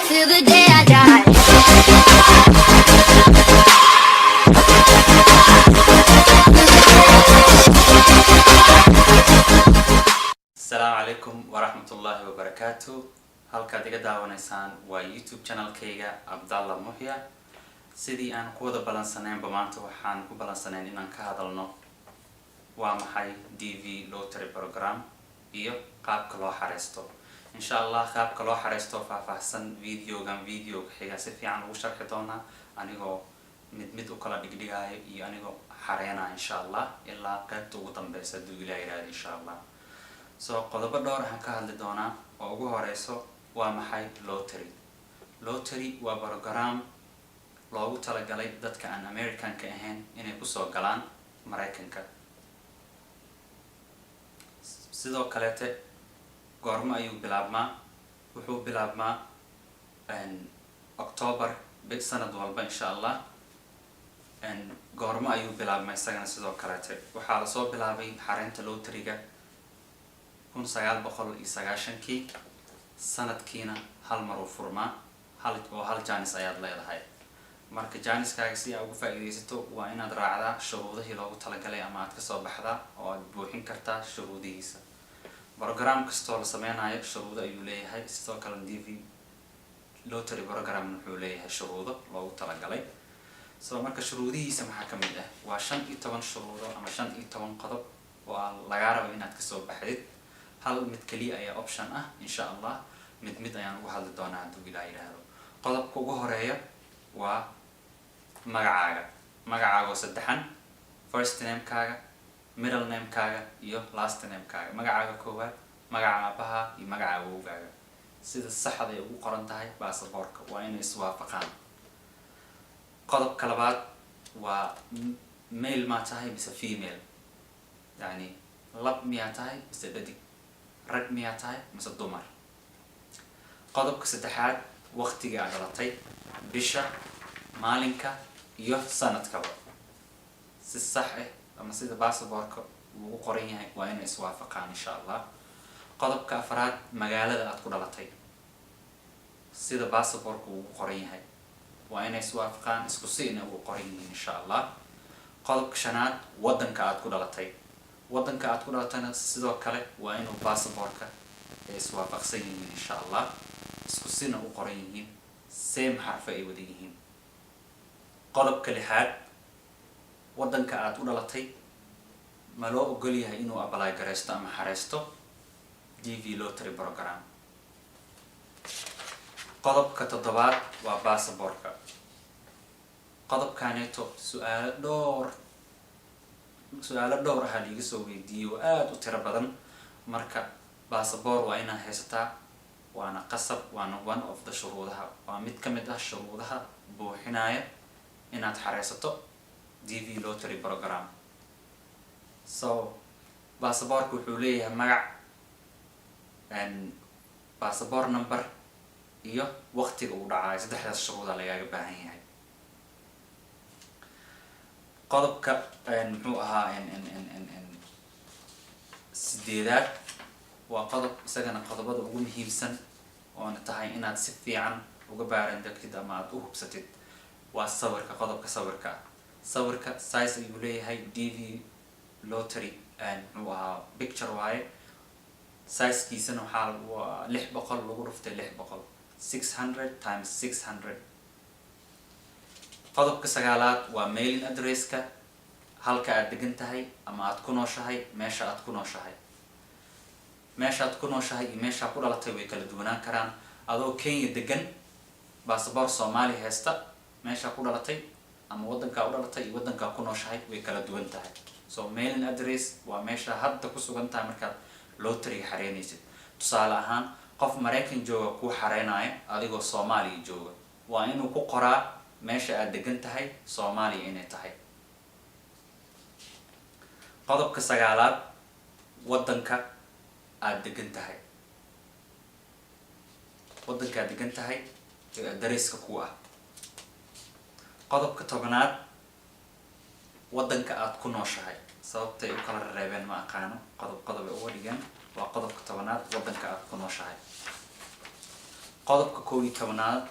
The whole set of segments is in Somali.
till the day I die. السلام عليكم ورحمة الله وبركاته. halkaad iga daawanaysaan waa YouTube channelkayga Abdallah Muhya. sidii aan ku wada balansaneenba maanta waxaan ku balansaneen inaan ka hadalno waa maxay DV lottery program iyo qaabka loo xareysto. insha Allah qaabka loo xareysto faahfaahsan videogan xiga si fiican ugu sharxi doonaa anigoo mid u kala dhigdhigayo iyo anigoo xareena insha Allah ilaa qaybta ugu dambeysa duu Ilaahay yiraahdo insha Allah. qodobo dhowr ah ka hadli doonaa oo ugu horeyso waa maxay lottery. lottery waa program loogu talagalay dadka aan American ka ahayn inay ku soo galaan Mareykanka. sidoo kale goorma ayuu bilaabmaa? wuxuu bilaabmaa October sanad walba insha Allah. goorma ayuu bilaabmaa isagana sidoo kale waxaa la soo bilaabay xareynta lotteryga 1990kii sanadkiina hal mar uu furmaa hal jaanis ayaad leedahay. marka jaaniskaaga si aad ugu faa'iideysato waa inaad raacdaa shuruudihii loogu talagalay ama aad ka soo baxdaa oo aad buuxin kartaa shuruudihiisa. program kastoo la sameynayo shuruudo ayuu leeyahay. sidoo kale DV lottery program wuxuu leeyahay shuruudo loogu talagalay. marka shuruudihiisa maxaa ka mid ah? waa 15 shuruudo ama 15 qodob oo laga rabo inaad ka soo baxdid. hal mid kaliya ayaa option ah insha Allah. mid ayaan ugu hadli doonaa hadduu Ilaahay yiraahdo. qodobka ugu horeeya waa magacaaga oo saddexan. first name-kaaga, middle name-kaaga iyo last name-kaaga. magacaaga koowaad, magaca aabaha iyo magaca awowgaaga sida saxda ay ugu qoran tahay baasaboorka waa inay iswaafaqaan. qodobka labaad waa male ma tahay mise female, yani lab miyaa tahay mise dhadig, rag miyaa tahay mise dumar. qodobka saddexaad waqtiga aad dhalatay, bisha, maalinka iyo sanadkaba si sax ah ama sida baasaboorka uu qoran yahay waa inay iswaafaqaan insha Allah. qodobka afraad magaalada aad ku dhalatay sida baasaboorka uu qoran yahay waa inay iswaafaqaan, isku si inay ugu qoran yihiin insha Allah. qodobka shanaad wadanka aad ku dhalatay. wadanka aad ku dhalatayna sidoo kale waa inuu baasaboorka ay iswaafaqsan yihiin insha Allah, isku sina u qoran yihiin, same xarf ay wada yihiin. qodobka lixaad wadanka aad u dhalatay ma loo ogol yahay inuu apply gareysto ama xareysto DV lottery program. qodobka toddobaad waa baasaboorka. qodobkaneeto su'aalo dhowr ah liiga soo weydiiyay oo aad u tiro badan. marka baasaboor waa inaad haysataa, waana qasab, waana one of the shuruudaha, waa mid ka mid ah shuruudaha buuxinaya inaad xareysato DV lottery program. baasaboorka wuxuu leeyahay magac, baasaboor number iyo waqtiga uu dhacayo. saddexdaas shuruuda lagaaga baahan yahay. qodobka muxuu ahaa sideedaad waa qodob isagana qodobada ugu muhiimsan oona tahay inaad si fiican uga baarandegtid ama aad u hubsatid. waa sawirka. qodobka sawirka size ayuu leeyahay. DV lottery muxuu ahaa picture waaye. sizekiisana waa 600 lagu dhuftay 600, 600 times 600. qodobka sagaalaad waa mailing addresska, halka aad degan tahay ama aad ku nooshahay, meesha aad ku nooshahay. meeshaad ku nooshahay iyo meesha ku dhalatay way kala duwanaan karaan. adoo Kenya degan baasaboor Soomaali haysta, meesha ku dhalatay ama wadanka u dhalatay iyo wadanka ku nooshahay way kala duwan tahay. mailing address waa meesha hadda ku sugan tahay markaad lottery xareynaysid. tusaale ahaan qof Mareykan jooga ku xareynayo adigoo Soomaaliya jooga waa inuu ku qoraa meesha aad degan tahay Soomaaliya inay tahay. qodobka sagaalaad wadanka aad degan tahay. wadanka aad degan tahay ee addresska ku ah. qodobka tobnaad wadanka aad ku nooshahay. sababtay u kala reebeen ma aqaano, qodob ay uga dhigeen. waa qodobka tobnaad wadanka aad ku nooshahay. qodobka 11aad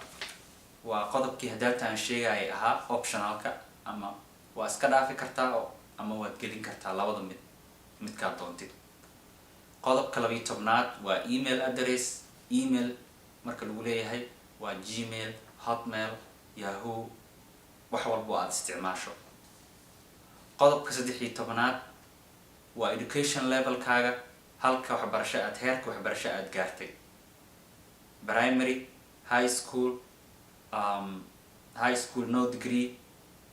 waa qodobkii hadalta aan sheegay ahaa optionalka ama waa iska dhaafi kartaa ama waad gelin kartaa labada midka doontid. qodobka 12aad waa email address. email marka lagu leeyahay waa Gmail, Hotmail, Yahoo, wax walba aad isticmaasho. qodobka 13aad waa education level kaaga, halka waxbarasho aad heerka waxbarasho aad gaartay. primary, high school, no degree,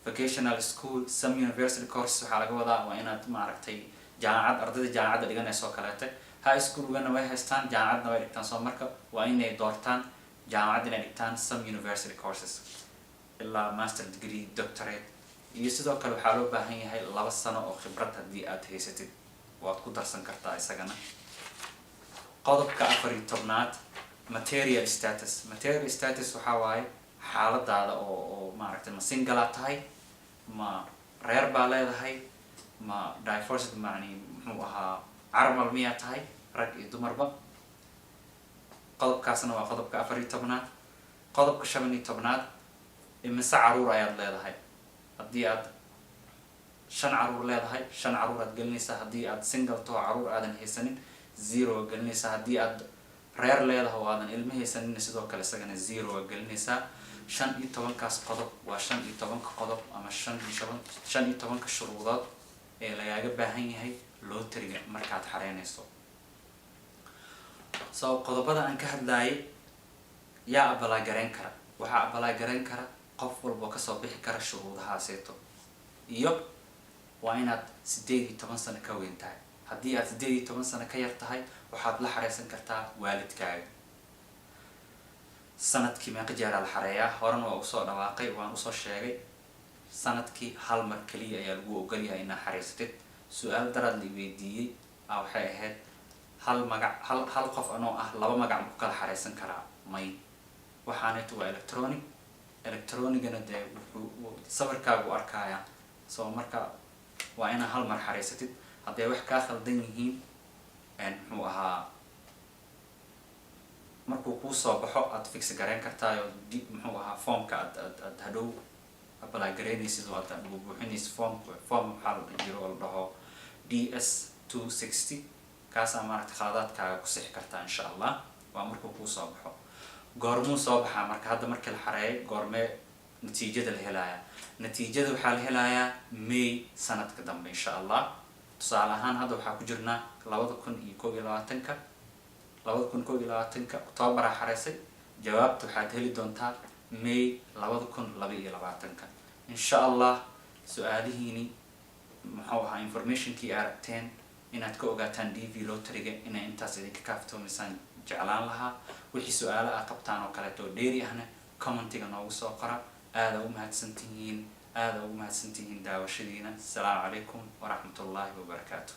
vocational school, some university courses waxaa laga wadaa waa inaad maaragtay jaamacad ardayda jaamacadda dhiganayso kaleete. high school-gana way haystaan, jaamacadna way dhigtaan, soo marka waa inay doortaan jaamacad inay dhigtaan some university courses ilaa master degree, doctorate. iyo sidoo kale waxaa loo baahan yahay 2 sano oo khibrad haddii aad haysatid waad ku darsan kartaa isagana. qodobka 14aad material status. material status waxaa waaye xaaladaada oo maaragtay ma single tahay, ma reer baa leedahay, ma divorced macni muxuu ahaa carmal miyaa tahay, rag iyo dumarba. qodobkaasna waa qodobka 14aad. qodobka 15aad imise caruur ayaad leedahay. haddii aad 5 caruur leedahay 5 caruur aad gelinaysaa. haddii aad single too caruur aadan haysanin 0 gelinaysaa. haddii aad reer leedahay oo aadan ilmo haysanin sidoo kale isagana 0 gelinaysaa. 15kaas qodob waa 15 qodob ama 15 shuruudood ee lagaaga baahan yahay lottery-ga markaad xareynayso. soo qodobada aan ka hadlayay yaa apply gareyn kara. waxaa apply gareyn kara qof walba kasoo bixi kara shuruudahaaseeto, iyo waa inaad 18 sano ka weyn tahay. haddii aad 18 sano ka yar tahay waxaad la xareysan kartaa waalidkaaga. sanadkii meeqa jeer la xareeyaa horena waa usoo dhawaaqay, waan usoo sheegay sanadkii 1 mar kaliya ayaa lagu ogol yahay inaad xareysatid. su-aal daraad la weydiiyey waxay ahayd hal qof anoo ah 2 magac ma ku kala xareysan karaa? may. waxaaneetu waa electronigana dee wuxuu sawirkaagu arkaya, soo marka waa inaad 1 mar xareysatid. hadday wax kaa khaldan yihiin muxuu ahaa markuu kuu soo baxo aad fix gareyn kartaa oo muxuu ahaa formka aad hadhow apply gareynaysid oo aad buuxinaysid form waxaa la jiro oo la dhaho DS260. kaasaa maaragtay khaladaadkaaga ku sixi kartaa insha allah. waa markuu kuu soo baxo. goormuu soo baxaa marka? hadda markii la xareeyay goormee natiijada la helayaa? natiijada waxaa la helayaa May sanadka dambe insha allah. tusaale ahaan hadda waxaa ku jirnaa 2021 October xareysay. jawaabta waxaad heli doontaa May 2022 insha allah. su-aalihiini muxuu ahaa informationkii aragteen inaad ka ogaataan DV lottery-ga inay intaas idinka kaaftoomaysaan jeclaan lahaa. wixii su-aalo aad qabtaan oo kaleeto dheeri ahna commentiga noogu soo qora. aada ugu mahadsantihiin daawashadiina. asalaamu calaykum waraxmatullaahi wabarakaatu.